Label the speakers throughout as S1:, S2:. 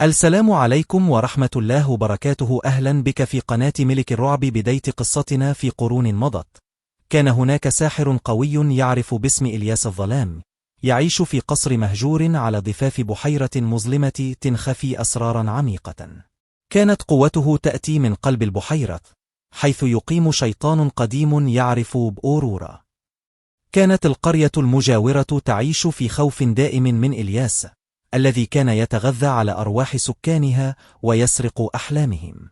S1: السلام عليكم ورحمة الله وبركاته. أهلا بك في قناة ملك الرعب. بداية قصتنا في قرون مضت، كان هناك ساحر قوي يعرف باسم إلياس الظلام، يعيش في قصر مهجور على ضفاف بحيرة مظلمة تنخفي أسرارا عميقة. كانت قوته تأتي من قلب البحيرة، حيث يقيم شيطان قديم يعرف بأورورا. كانت القرية المجاورة تعيش في خوف دائم من إلياس، الذي كان يتغذى على أرواح سكانها ويسرق أحلامهم.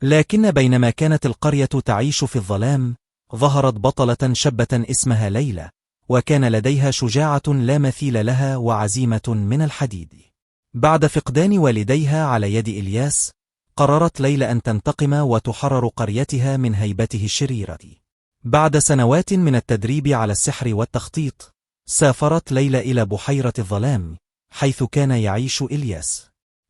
S1: لكن بينما كانت القرية تعيش في الظلام، ظهرت بطلة شابة اسمها ليلى، وكان لديها شجاعة لا مثيل لها وعزيمة من الحديد. بعد فقدان والديها على يد إلياس، قررت ليلى أن تنتقم وتحرر قريتها من هيبته الشريرة. بعد سنوات من التدريب على السحر والتخطيط، سافرت ليلى إلى بحيرة الظلام حيث كان يعيش إلياس.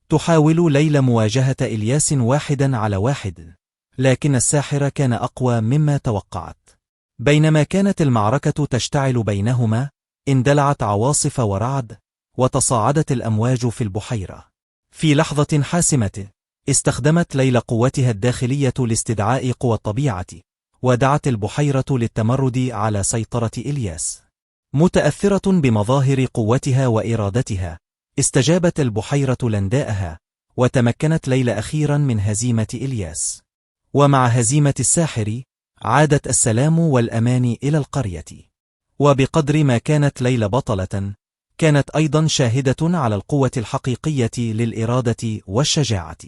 S1: تحاول ليلى مواجهة إلياس واحدا على واحد، لكن الساحر كان أقوى مما توقعت. بينما كانت المعركة تشتعل بينهما، اندلعت عواصف ورعد، وتصاعدت الأمواج في البحيرة. في لحظة حاسمة، استخدمت ليلى قوتها الداخلية لاستدعاء قوى الطبيعة، ودعت البحيرة للتمرد على سيطرة إلياس. متأثرة بمظاهر قوتها وإرادتها، استجابت البحيرة لنداءها، وتمكنت ليلى أخيرا من هزيمة إلياس. ومع هزيمة الساحر، عادت السلام والأمان إلى القرية. وبقدر ما كانت ليلى بطلة، كانت أيضا شاهدة على القوة الحقيقية للإرادة والشجاعة.